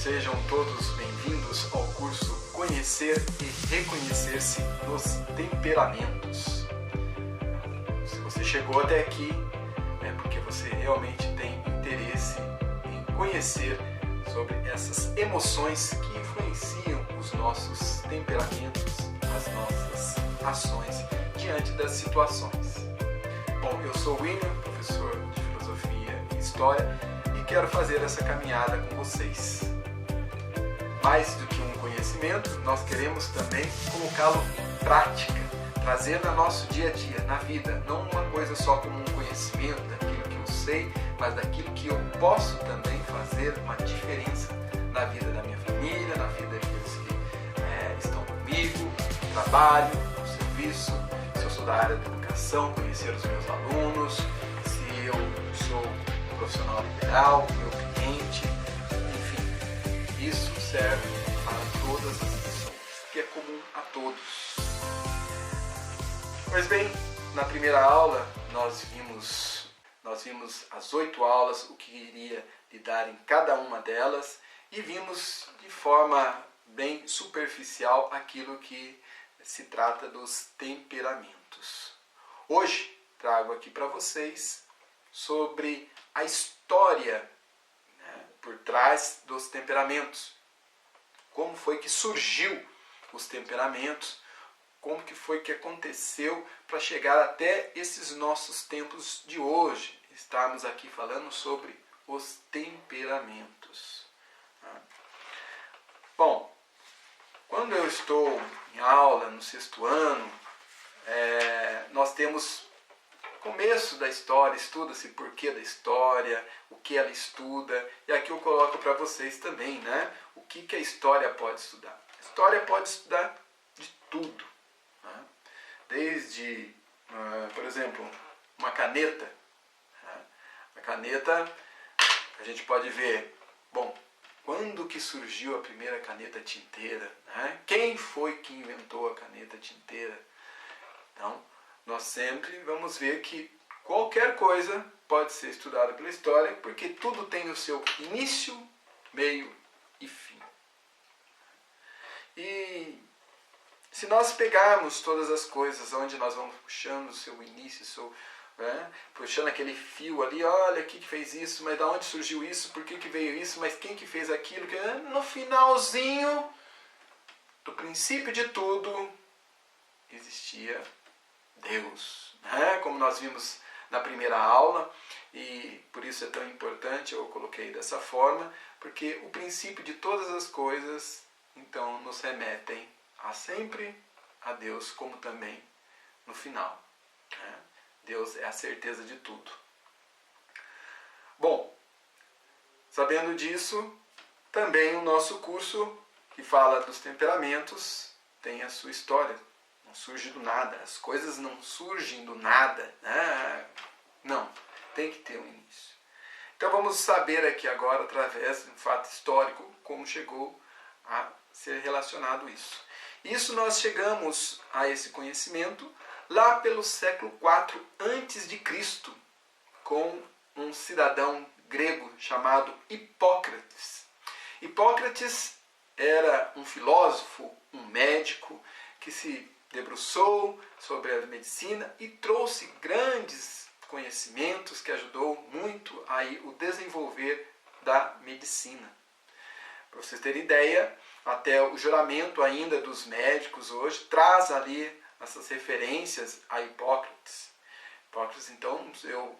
Sejam todos bem-vindos ao curso Conhecer e Reconhecer-se nos Temperamentos. Se você chegou até aqui, é porque você realmente tem interesse em conhecer sobre essas emoções que influenciam os nossos temperamentos, as nossas ações diante das situações. Bom, eu sou o William, professor de Filosofia e História, e quero fazer essa caminhada com vocês. Mais do que um conhecimento, nós queremos também colocá-lo em prática, trazer no nosso dia a dia, na vida, não uma coisa só como um conhecimento daquilo que eu sei, mas daquilo que eu posso também fazer uma diferença na vida da minha família, na vida daqueles que estão comigo, no trabalho, no serviço, se eu sou da área da educação, conhecer os meus alunos, se eu sou um profissional liberal, meu cliente, enfim, isso serve para todas as pessoas, que é comum a todos. Pois bem, na primeira aula nós vimos as 8 aulas, o que iria lidar em cada uma delas, e vimos de forma bem superficial aquilo que se trata dos temperamentos. Hoje trago aqui para vocês sobre a história, por trás dos temperamentos. Como foi que surgiu os temperamentos, como que foi que aconteceu para chegar até esses nossos tempos de hoje. Estamos aqui falando sobre os temperamentos. Bom, quando eu estou em aula, no 6º ano, nós temos o começo da história, estuda-se porquê da história, o que ela estuda, e aqui eu coloco para vocês também, o que a história pode estudar. A história pode estudar de tudo, desde, por exemplo, uma caneta. A caneta, a gente pode ver, bom, quando que surgiu a primeira caneta tinteira? Quem foi que inventou a caneta tinteira? Então, nós sempre vamos ver que qualquer coisa pode ser estudada pela história, porque tudo tem o seu início, meio e fim. E se nós pegarmos todas as coisas onde nós vamos puxando o seu início, puxando aquele fio ali, olha, que fez isso, mas de onde surgiu isso, por que veio isso, mas quem que fez aquilo, no finalzinho, do princípio de tudo, existia Deus, como nós vimos na primeira aula, e por isso é tão importante, eu coloquei dessa forma, porque o princípio de todas as coisas, então, nos remetem sempre a Deus, como também no final. Deus é a certeza de tudo. Bom, sabendo disso, também o nosso curso, que fala dos temperamentos, tem a sua história. Não surge do nada. As coisas não surgem do nada. Não, tem que ter um início. Então vamos saber aqui agora, através de um fato histórico, como chegou a ser relacionado isso. Isso nós chegamos a esse conhecimento lá pelo século IV a.C., com um cidadão grego chamado Hipócrates. Hipócrates era um filósofo, um médico, que se debruçou sobre a medicina e trouxe grandes conhecimentos que ajudou muito aí o desenvolver da medicina. Para vocês terem ideia, até o juramento ainda dos médicos hoje traz ali essas referências a Hipócrates. Hipócrates, então, eu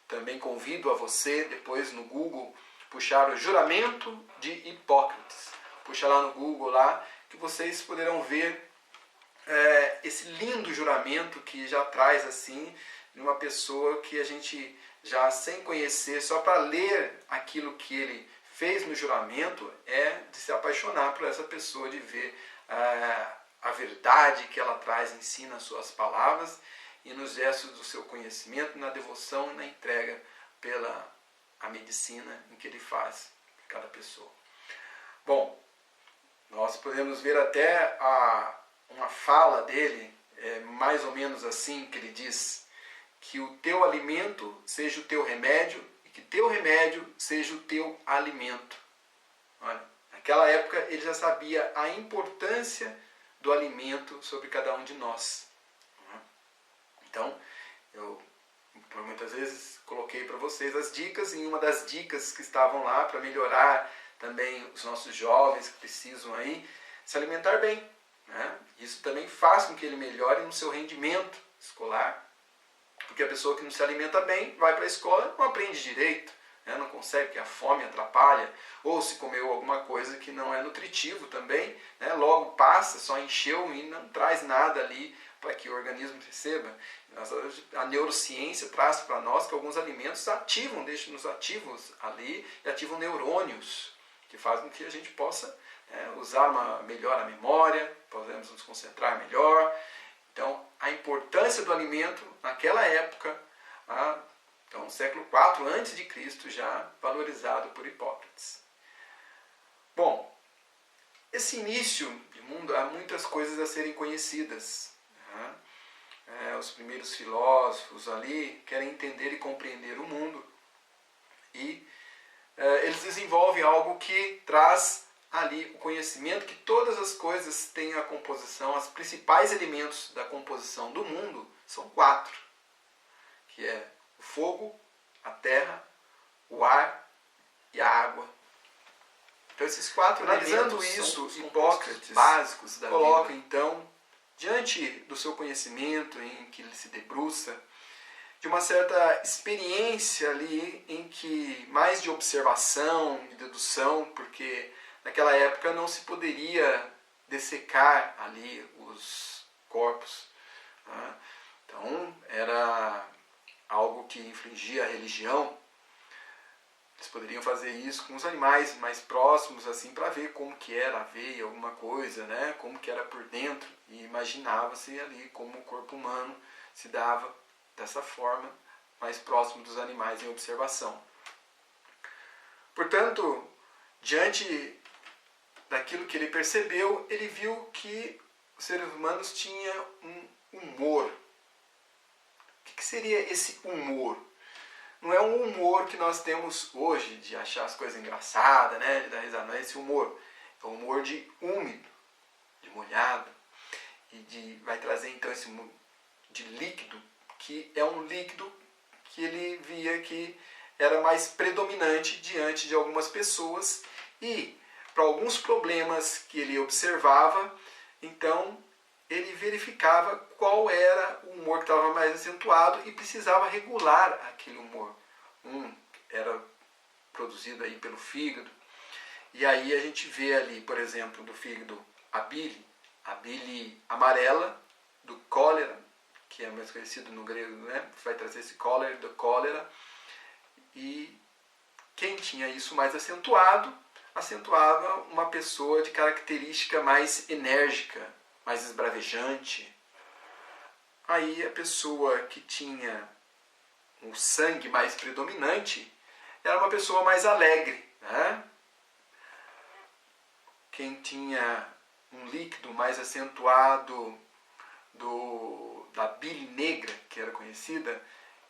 também convido a você, depois no Google, puxar o juramento de Hipócrates. Puxa lá no Google, lá, que vocês poderão ver esse lindo juramento que já traz assim, uma pessoa que a gente já sem conhecer, só para ler aquilo que ele fez no juramento, é de se apaixonar por essa pessoa, de ver a verdade que ela traz em si nas suas palavras e nos gestos do seu conhecimento, na devoção e na entrega pela a medicina em que ele faz para cada pessoa. Bom, nós podemos ver até uma fala dele, mais ou menos assim, que ele diz que o teu alimento seja o teu remédio e que teu remédio seja o teu alimento. Olha, Naquela época ele já sabia a importância do alimento sobre cada um de nós. Então, eu por muitas vezes coloquei para vocês as dicas, e uma das dicas que estavam lá para melhorar também os nossos jovens que precisam aí se alimentar bem. Né? Isso também faz com que ele melhore no seu rendimento escolar. Porque a pessoa que não se alimenta bem vai para a escola e não aprende direito, né? Não consegue, porque a fome atrapalha, ou se comeu alguma coisa que não é nutritivo também, né? Logo passa, só encheu e não traz nada ali para que o organismo receba. A neurociência traz para nós que alguns alimentos ativam, deixam-nos ativos ali e ativam neurônios, que fazem com que a gente possa usar melhor a memória, podemos nos concentrar melhor. Então, a importância do alimento naquela época, então século IV a.C., já valorizado por Hipócrates. Bom, esse início de mundo, há muitas coisas a serem conhecidas. Os primeiros filósofos ali querem entender e compreender o mundo, e eles desenvolvem algo que traz ali o conhecimento que todas as coisas têm a composição, os principais elementos da composição do mundo são 4, que é o fogo, a terra, o ar e a água. Então esses 4 Analisando elementos isso, são Hipócrates básicos da coloca vida. Então, diante do seu conhecimento em que ele se debruça, de uma certa experiência ali em que mais de observação, de dedução, porque naquela época não se poderia dessecar ali os corpos. Então era algo que infringia a religião. Eles poderiam fazer isso com os animais mais próximos, assim, para ver como que era a veia, alguma coisa, né? Como que era por dentro. E imaginava-se ali como o corpo humano se dava dessa forma, mais próximo dos animais em observação. Portanto, diante daquilo que ele percebeu, ele viu que os seres humanos tinham um humor. O que seria esse humor? Não é um humor que nós temos hoje, de achar as coisas engraçadas, né? De dar risada. Não é esse humor. É um humor de úmido, de molhado. E vai trazer então esse humor de líquido, que é um líquido que ele via que era mais predominante diante de algumas pessoas, e para alguns problemas que ele observava, então ele verificava qual era o humor que estava mais acentuado e precisava regular aquele humor. Era produzido aí pelo fígado, e aí a gente vê ali, por exemplo, do fígado a bile amarela, do cólera, que é mais conhecido no grego, né? Vai trazer esse cólera, do cólera, e quem tinha isso mais acentuava uma pessoa de característica mais enérgica, mais esbravejante. Aí a pessoa que tinha um sangue mais predominante era uma pessoa mais alegre, né? Quem tinha um líquido mais acentuado da bile negra, que era conhecida,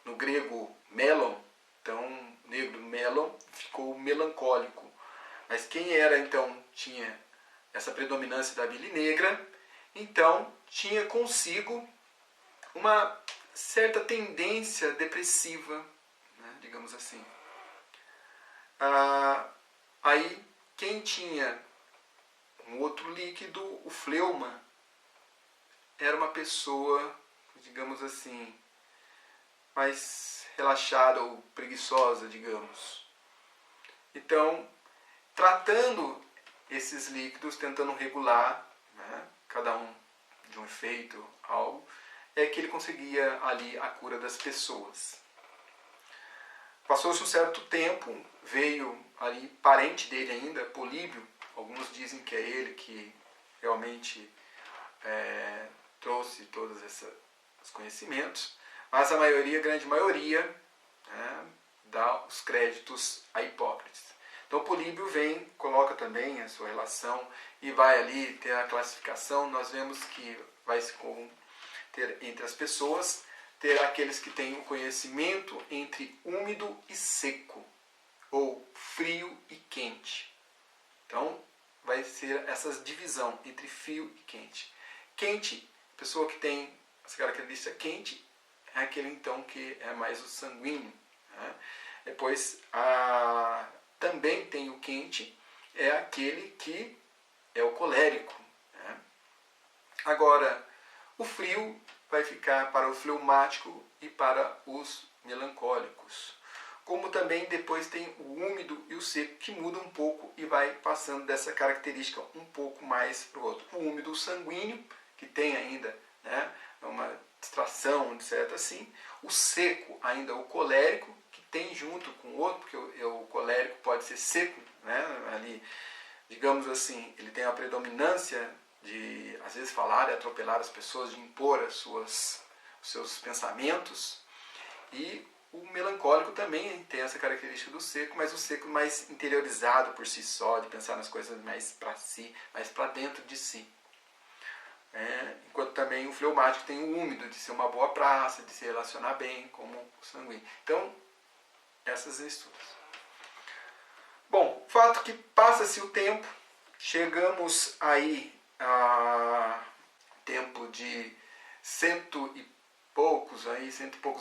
no grego melon, então negro melon ficou melancólico. Mas quem era então, tinha essa predominância da bile negra, então tinha consigo uma certa tendência depressiva, né, digamos assim. Aí quem tinha um outro líquido, o fleuma, era uma pessoa, digamos assim, mais relaxada ou preguiçosa, digamos. Então, tratando esses líquidos, tentando regular, né, cada um de um efeito, algo, é que ele conseguia ali a cura das pessoas. Passou-se um certo tempo, veio ali parente dele ainda, Políbio. Alguns dizem que é ele que realmente trouxe todos esses conhecimentos, mas a maioria, a grande maioria, né, dá os créditos a Hipócrates. Então Políbio vem, coloca também a sua relação e vai ali ter a classificação. Nós vemos que vai se ter entre as pessoas, ter aqueles que têm o conhecimento entre úmido e seco, ou frio e quente. Então, vai ser essa divisão entre frio e quente. Quente, pessoa que tem essa característica quente, é aquele então que é mais o sanguíneo. Né? Depois, também tem o quente, é aquele que é o colérico. Né? Agora, o frio vai ficar para o fleumático e para os melancólicos. Como também depois tem o úmido e o seco, que muda um pouco e vai passando dessa característica um pouco mais para o outro. O úmido, o sanguíneo, que tem ainda, né, uma distração, etc. assim. O seco, ainda o colérico, que tem junto com o outro, porque o colérico pode ser seco, né, ali, digamos assim, ele tem a predominância de, às vezes, falar e atropelar as pessoas, de impor os seus pensamentos. E o melancólico também tem essa característica do seco, mas o seco mais interiorizado por si só, de pensar nas coisas mais para si, mais para dentro de si. Enquanto também o fleumático tem o úmido, de ser uma boa praça, de se relacionar bem, como o sanguíneo. Então, essas misturas. Bom, o fato que passa-se o tempo, chegamos aí a tempo de cento e poucos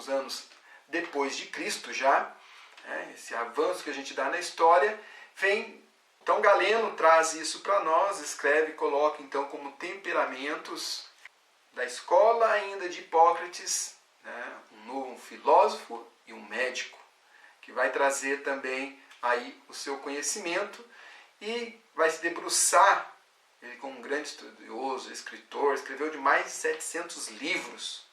anos depois de Cristo já, esse avanço que a gente dá na história, vem, então Galeno traz isso para nós, escreve e coloca então como temperamentos da escola ainda de Hipócrates, né, um filósofo e um médico, que vai trazer também aí o seu conhecimento e vai se debruçar, ele como um grande estudioso, escritor, escreveu de mais de 700 livros,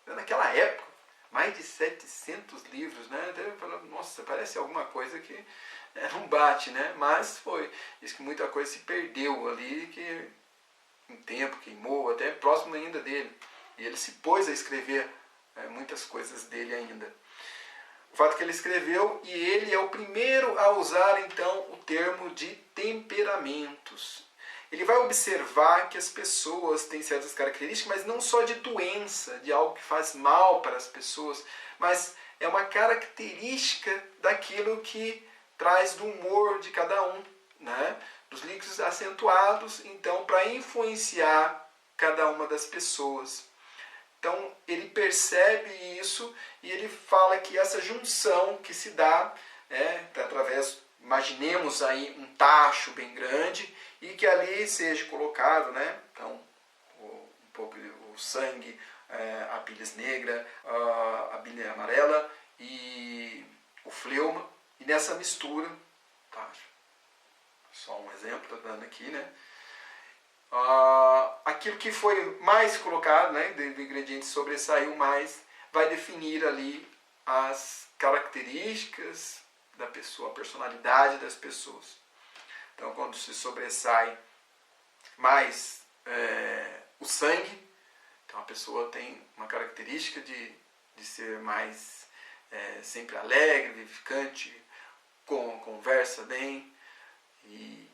naquela época, mais de 700 livros, né? Até eu falo, nossa, parece alguma coisa que não bate, né? Mas diz que muita coisa se perdeu ali, que um tempo queimou, até próximo ainda dele. E ele se pôs a escrever muitas coisas dele ainda. O fato que ele escreveu, e ele é o primeiro a usar então o termo de temperamentos. Ele vai observar que as pessoas têm certas características, mas não só de doença, de algo que faz mal para as pessoas, mas é uma característica daquilo que traz do humor de cada um, né? Dos líquidos acentuados, então, para influenciar cada uma das pessoas. Então, ele percebe isso e ele fala que essa junção que se dá, através, imaginemos aí um tacho bem grande, e que ali seja colocado, né, então, um pouco o sangue, a bilis negra, a bilis amarela e o fleuma, e nessa mistura, tá, só um exemplo, estou dando aqui, né, aquilo que foi mais colocado, né, do ingrediente sobressaiu mais, vai definir ali as características da pessoa, a personalidade das pessoas. Então, quando se sobressai mais o sangue, então a pessoa tem uma característica de ser mais sempre alegre, vivificante, conversa bem. E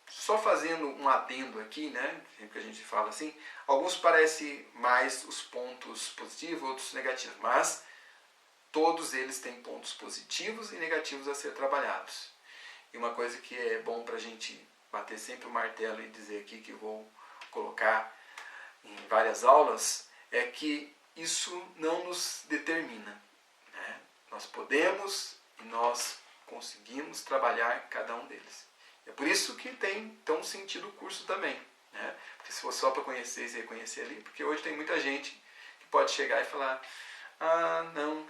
só fazendo um adendo aqui, né, que a gente fala assim, alguns parecem mais os pontos positivos, outros negativos, mas todos eles têm pontos positivos e negativos a ser trabalhados. E uma coisa que é bom para a gente bater sempre o martelo e dizer aqui, que eu vou colocar em várias aulas, é que isso não nos determina, né? Nós podemos e nós conseguimos trabalhar cada um deles. É por isso que tem tão sentido o curso também, né? Porque se fosse só para conhecer e reconhecer ali, porque hoje tem muita gente que pode chegar e falar, não,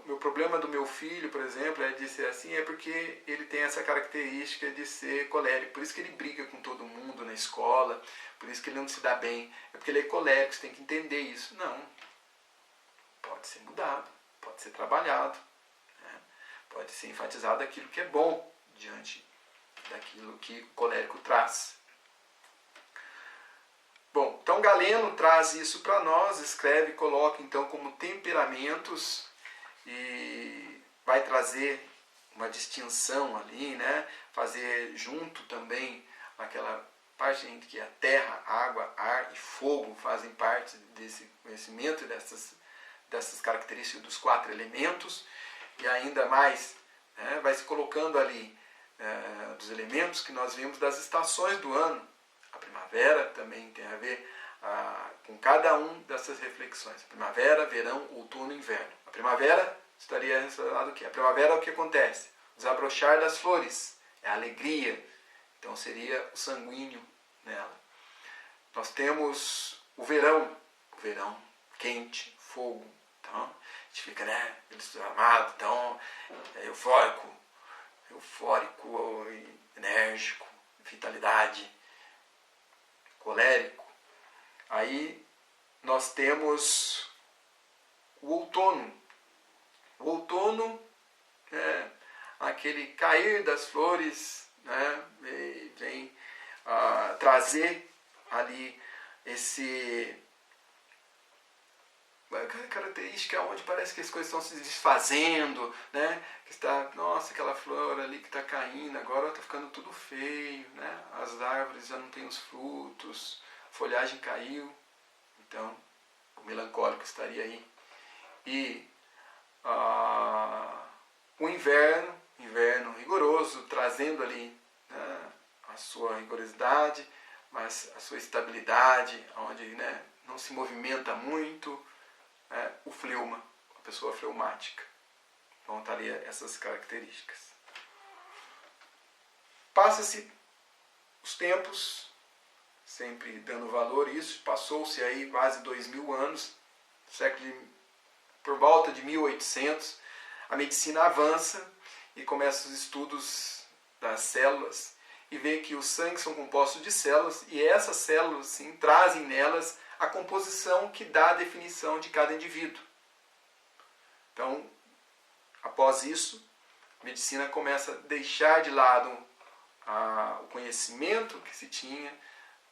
o meu problema do meu filho, por exemplo, é de ser assim, é porque ele tem essa característica de ser colérico, por isso que ele briga com todo mundo na escola, por isso que ele não se dá bem, é porque ele é colérico, você tem que entender isso. Não, pode ser mudado, pode ser trabalhado, né? Pode ser enfatizado aquilo que é bom diante daquilo que o colérico traz. Bom, então Galeno traz isso para nós, escreve e coloca então como temperamentos e vai trazer uma distinção ali, né? Fazer junto também aquela parte em que a terra, água, ar e fogo fazem parte desse conhecimento e dessas características dos 4 elementos, e ainda mais, né, vai se colocando ali dos elementos que nós vimos das estações do ano. A primavera também tem a ver com cada um dessas reflexões. Primavera, verão, outono e inverno. A primavera estaria relacionado o quê? A primavera é o que acontece? O desabrochar das flores, é a alegria. Então seria o sanguíneo nela. Nós temos o verão quente, fogo. Então a gente fica, amado, então eufórico, enérgico, vitalidade, colérico. Aí nós temos o outono. O outono é aquele cair das flores, né? Vem trazer ali esse característica onde parece que as coisas estão se desfazendo, né? Que está, nossa, aquela flor ali que está caindo, agora está ficando tudo feio, né? As árvores já não têm os frutos, a folhagem caiu, então o melancólico estaria aí. E o inverno rigoroso, trazendo ali, né, a sua rigorosidade, mas a sua estabilidade, onde, né, não se movimenta muito, o fleuma, a pessoa fleumática. Então estaria essas características. Passa-se os tempos, sempre dando valor a isso, passou-se aí quase 2000 anos, por volta de 1800, a medicina avança e começa os estudos das células e vê que os sangues são compostos de células e essas células, sim, trazem nelas a composição que dá a definição de cada indivíduo. Então, após isso, a medicina começa a deixar de lado o conhecimento que se tinha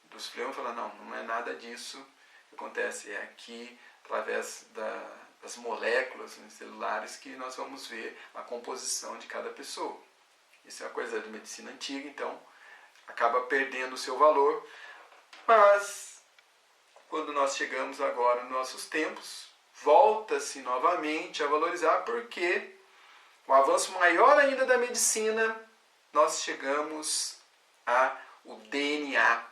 dos fleumas e fala, não é nada disso que acontece, é aqui, através das moléculas celulares, que nós vamos ver a composição de cada pessoa. Isso é uma coisa de medicina antiga, então acaba perdendo o seu valor, mas quando nós chegamos agora nos nossos tempos, volta-se novamente a valorizar, porque com o avanço maior ainda da medicina, nós chegamos ao DNA.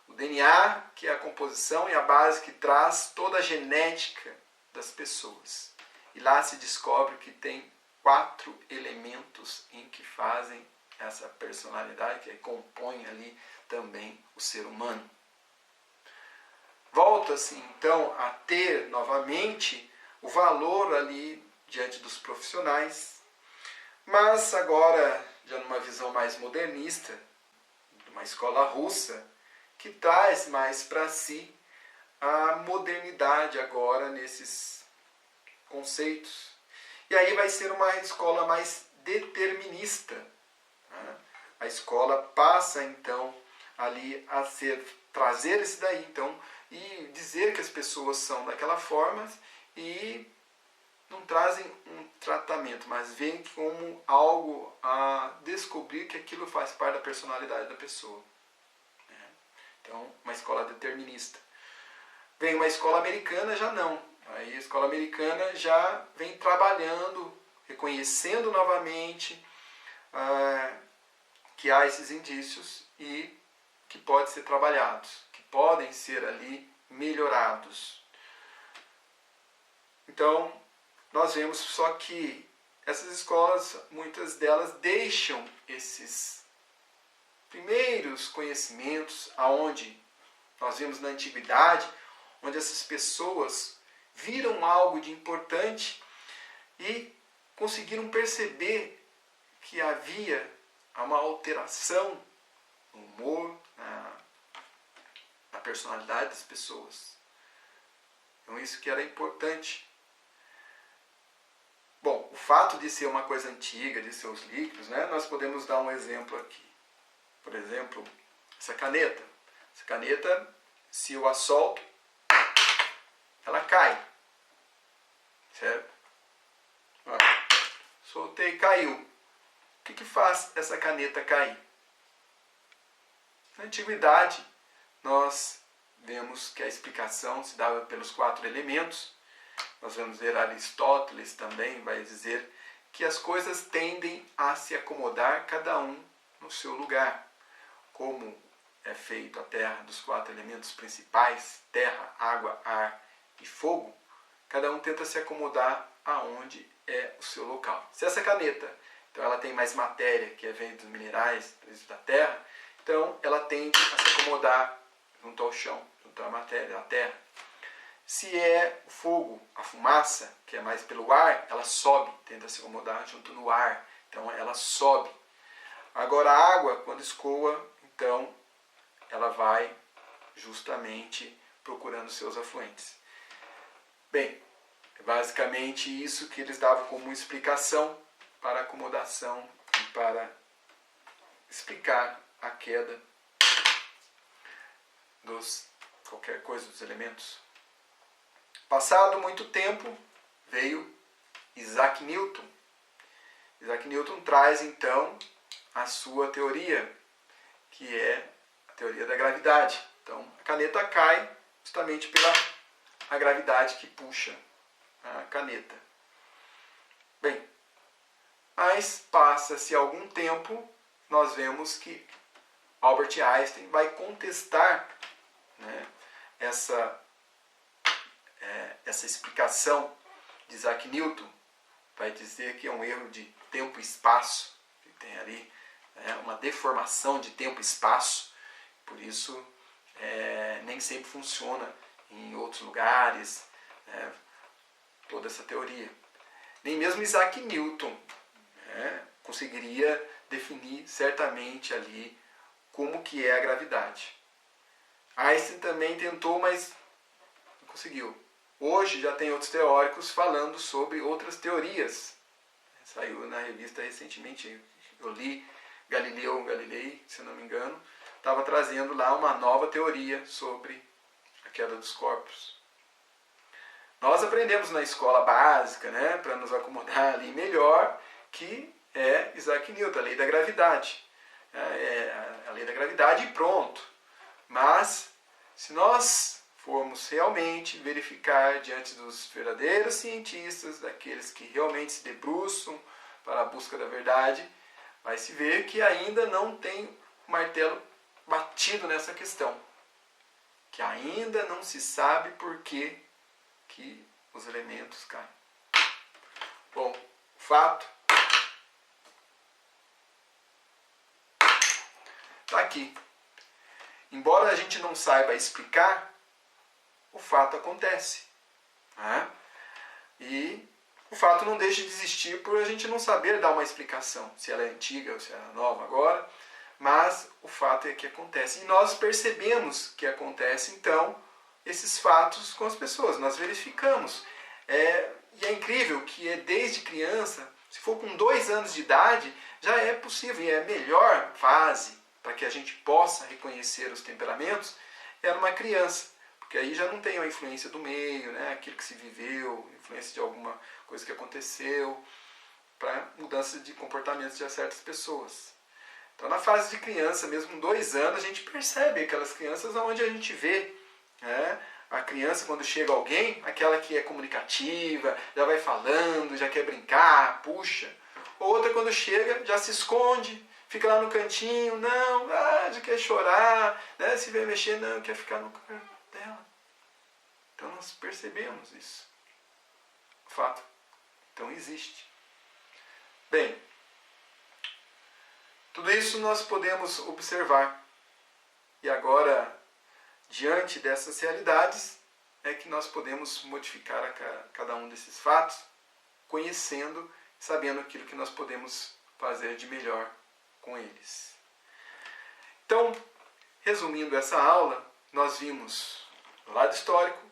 O DNA, que é a composição e a base que traz toda a genética das pessoas. E lá se descobre que tem 4 elementos em que fazem essa personalidade, que compõe ali também o ser humano. Volta-se então a ter novamente o valor ali diante dos profissionais, mas agora já numa visão mais modernista, de uma escola russa, que traz mais para si a modernidade agora nesses conceitos. E aí vai ser uma escola mais determinista. Né? A escola passa então ali a trazer esse daí, então, e dizer que as pessoas são daquela forma e não trazem um tratamento, mas veem como algo a descobrir que aquilo faz parte da personalidade da pessoa. Então, uma escola determinista. Vem uma escola americana, já não. Aí a escola americana já vem trabalhando, reconhecendo novamente que há esses indícios e que podem ser trabalhados, que podem ser ali melhorados. Então, nós vemos só que essas escolas, muitas delas deixam esses primeiros conhecimentos, aonde nós vimos na antiguidade, onde essas pessoas viram algo de importante e conseguiram perceber que havia uma alteração no humor, na personalidade das pessoas. Então isso que era importante. Bom, o fato de ser uma coisa antiga, de ser os líquidos, né, nós podemos dar um exemplo aqui. Por exemplo, essa caneta. Essa caneta, se eu a solto, ela cai. Certo? Soltei, caiu. O que faz essa caneta cair? Na antiguidade, nós vemos que a explicação se dava pelos 4 elementos. Nós vamos ver Aristóteles também vai dizer que as coisas tendem a se acomodar cada um no seu lugar. Como é feito a Terra dos 4 elementos principais, terra, água, ar e fogo, cada um tenta se acomodar aonde é o seu local. Se essa caneta, então ela tem mais matéria, que vem dos minerais, da terra, então ela tende a se acomodar junto ao chão, junto à matéria, à terra. Se é o fogo, a fumaça, que é mais pelo ar, ela sobe, tenta se acomodar junto no ar, então ela sobe. Agora a água, quando escoa, então ela vai justamente procurando seus afluentes. Bem, é basicamente isso que eles davam como explicação para a acomodação e para explicar a queda dos qualquer coisa dos elementos. Passado muito tempo, veio Isaac Newton. Isaac Newton traz então a sua teoria, que é a teoria da gravidade. Então, a caneta cai justamente pela a gravidade que puxa a caneta. Bem, mas passa-se algum tempo, nós vemos que Albert Einstein vai contestar, né, essa explicação de Isaac Newton. Vai dizer que é um erro de tempo e espaço, que tem ali uma deformação de tempo e espaço, por isso nem sempre funciona em outros lugares, toda essa teoria. Nem mesmo Isaac Newton conseguiria definir certamente ali como que é a gravidade. Einstein também tentou, mas não conseguiu. Hoje já tem outros teóricos falando sobre outras teorias. Saiu na revista recentemente, eu li, Galileu Galilei, se eu não me engano, estava trazendo lá uma nova teoria sobre a queda dos corpos. Nós aprendemos na escola básica, né, para nos acomodar ali melhor, que é Isaac Newton, a lei da gravidade. A lei da gravidade e pronto. Mas, se nós formos realmente verificar diante dos verdadeiros cientistas, daqueles que realmente se debruçam para a busca da verdade, vai se ver que ainda não tem o martelo batido nessa questão. Que ainda não se sabe por que os elementos caem. Bom, o fato está aqui. Embora a gente não saiba explicar, o fato acontece. Né? E o fato não deixa de existir por a gente não saber dar uma explicação, se ela é antiga ou se ela é nova agora, mas o fato é que acontece. E nós percebemos que acontece, então, esses fatos com as pessoas. Nós verificamos. E é incrível que desde criança, se for com 2 anos de idade, já é possível, e é a melhor fase para que a gente possa reconhecer os temperamentos, é numa criança. Porque aí já não tem a influência do meio, né? Aquilo que se viveu, influência de alguma coisa que aconteceu, para mudança de comportamentos de certas pessoas. Então, na fase de criança, mesmo com 2 anos, a gente percebe aquelas crianças onde a gente vê, né? A criança, quando chega alguém, aquela que é comunicativa, já vai falando, já quer brincar, puxa. Outra, quando chega, já se esconde, fica lá no cantinho, não, já quer chorar, né? Se vem mexer, não, quer ficar no canto dela. Então, nós percebemos isso. Fato. Então, existe. Bem, tudo isso nós podemos observar. E agora, diante dessas realidades, é que nós podemos modificar cada um desses fatos, conhecendo, sabendo aquilo que nós podemos fazer de melhor com eles. Então, resumindo essa aula, nós vimos no lado histórico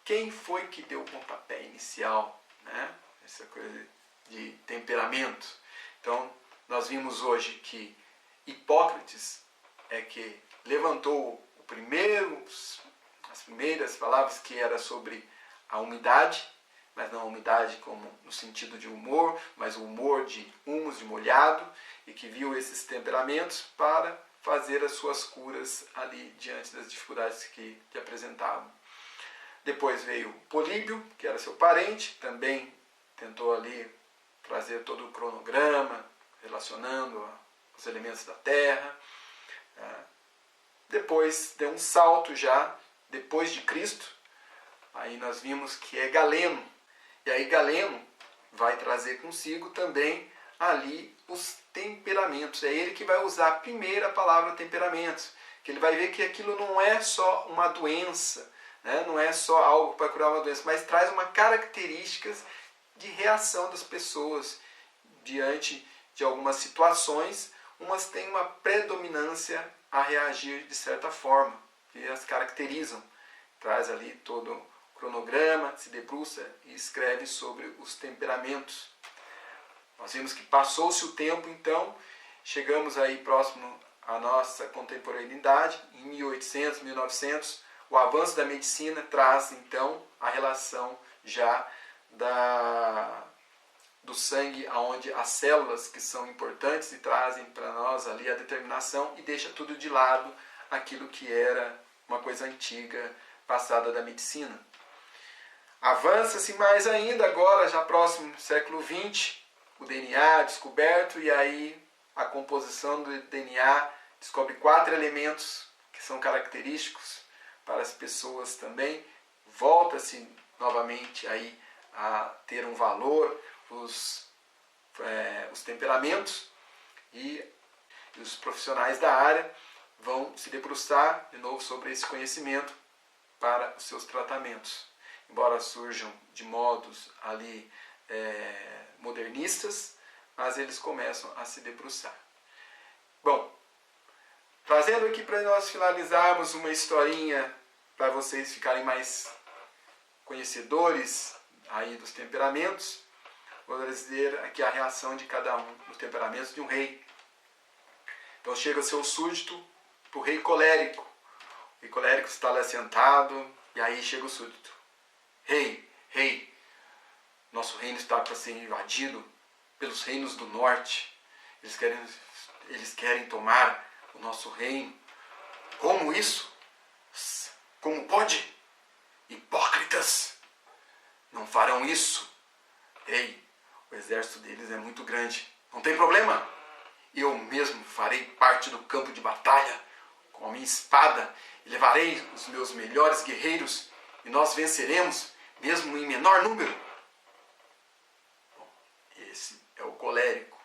quem foi que deu o pontapé inicial, né? Essa coisa de temperamento. Então, nós vimos hoje que Hipócrates é que levantou as primeiras palavras, que era sobre a umidade, mas não a umidade como no sentido de humor, mas o humor de humus, de molhado, e que viu esses temperamentos para fazer as suas curas ali diante das dificuldades que apresentavam. Depois veio Políbio, que era seu parente, também tentou ali trazer todo o cronograma, relacionando os elementos da Terra. Depois deu um salto já, depois de Cristo, aí nós vimos que é Galeno. E aí Galeno vai trazer consigo também ali os temperamentos. É ele que vai usar a primeira palavra temperamentos, que ele vai ver que aquilo não é só uma doença, né? Não é só algo para curar uma doença, mas traz uma características de reação das pessoas diante de algumas situações. Umas têm uma predominância a reagir de certa forma, que as caracterizam. Traz ali todo o cronograma, se debruça e escreve sobre os temperamentos. Nós vimos que passou-se o tempo, então, chegamos aí próximo à nossa contemporaneidade, em 1800, 1900, o avanço da medicina traz, então, a relação já do sangue, onde as células que são importantes e trazem para nós ali a determinação e deixa tudo de lado aquilo que era uma coisa antiga, passada da medicina. Avança-se mais ainda agora, já próximo do século XX, o DNA descoberto, e aí a composição do DNA descobre 4 elementos que são característicos para as pessoas também. Volta-se novamente aí a ter um valor os temperamentos, e os profissionais da área vão se debruçar de novo sobre esse conhecimento para os seus tratamentos. Embora surjam de modos ali modernistas, mas eles começam a se debruçar. Bom, trazendo aqui para nós finalizarmos uma historinha para vocês ficarem mais conhecedores aí dos temperamentos, vou dizer aqui a reação de cada um dos temperamentos de um rei. Então chega o seu súdito para o rei colérico. O rei colérico está lá sentado, e aí chega o súdito. Rei, nosso reino está para ser invadido pelos reinos do norte. Eles querem tomar o nosso reino. Como isso? Como pode? Hipócritas! Não farão isso. Rei, o exército deles é muito grande. Não tem problema. Eu mesmo farei parte do campo de batalha com a minha espada e levarei os meus melhores guerreiros e nós venceremos, mesmo em menor número. Bom, esse é o colérico.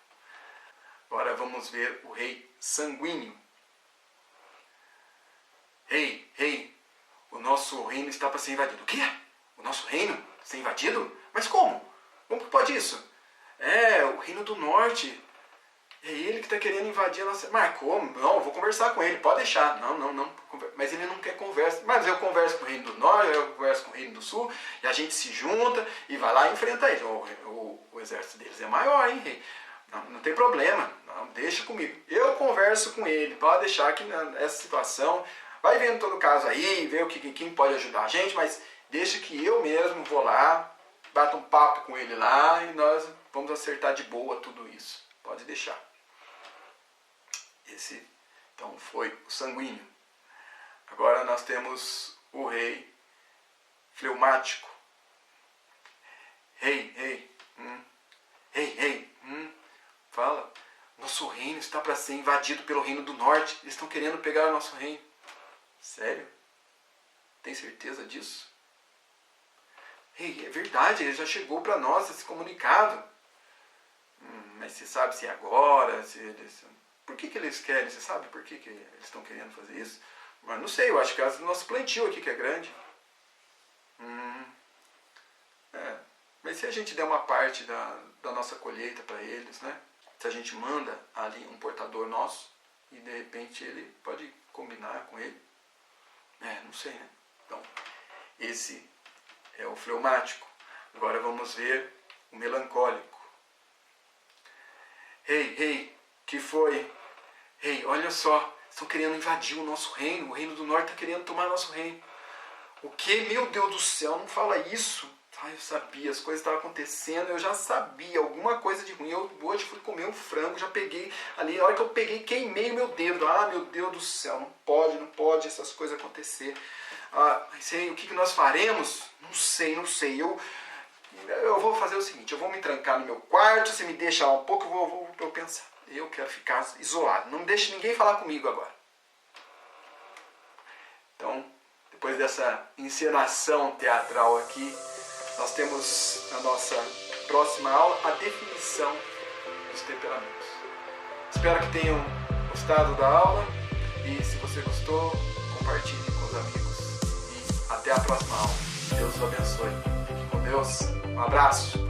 Agora vamos ver o rei sanguíneo. Rei, o nosso reino está para ser invadido. O quê? O nosso reino ser invadido? Mas como? Como que pode isso? O reino do norte. É ele que está querendo invadir a nossa... Mas como? Não, eu vou conversar com ele, pode deixar. Não. Mas ele não quer conversa. Mas eu converso com o reino do norte, eu converso com o reino do sul, e a gente se junta e vai lá e enfrenta ele. O exército deles é maior, hein, rei? Não tem problema, não, deixa comigo. Eu converso com ele, pode deixar que nessa situação... Vai vendo todo o caso aí, ver quem pode ajudar a gente, mas deixa que eu mesmo vou lá, bato um papo com ele lá e nós vamos acertar de boa tudo isso. Pode deixar. Esse, então, foi o sanguíneo. Agora nós temos o rei fleumático. Rei, fala. Nosso reino está para ser invadido pelo reino do norte. Eles estão querendo pegar o nosso reino. Sério? Tem certeza disso? Rei, é verdade, ele já chegou para nós esse comunicado. Mas você sabe se é agora, se eles... Por que eles querem? Você sabe por que eles estão querendo fazer isso? Mas não sei, eu acho que é o nosso plantio aqui que é grande. Mas se a gente der uma parte da nossa colheita para eles, né? Se a gente manda ali um portador nosso e de repente ele pode combinar com ele. Não sei, né? Então, esse é o fleumático. Agora vamos ver o melancólico. Rei, que foi? Rei, olha só, estão querendo invadir o nosso reino. O reino do norte está querendo tomar nosso reino. O que? Meu Deus do céu, não fala isso. Eu sabia, as coisas estavam acontecendo, eu já sabia, alguma coisa de ruim. Eu hoje fui comer um frango, já peguei ali, a hora que eu peguei, queimei o meu dedo. Meu Deus do céu, não pode essas coisas acontecer. Mas o que nós faremos? Não sei. Eu vou fazer o seguinte, eu vou me trancar no meu quarto, você me deixa lá um pouco, eu vou pensar. Eu quero ficar isolado. Não deixe ninguém falar comigo agora. Então, depois dessa encenação teatral aqui, nós temos na nossa próxima aula a definição dos temperamentos. Espero que tenham gostado da aula e se você gostou, compartilhe com os amigos. E até a próxima aula. Deus os abençoe. Fique com Deus. Um abraço.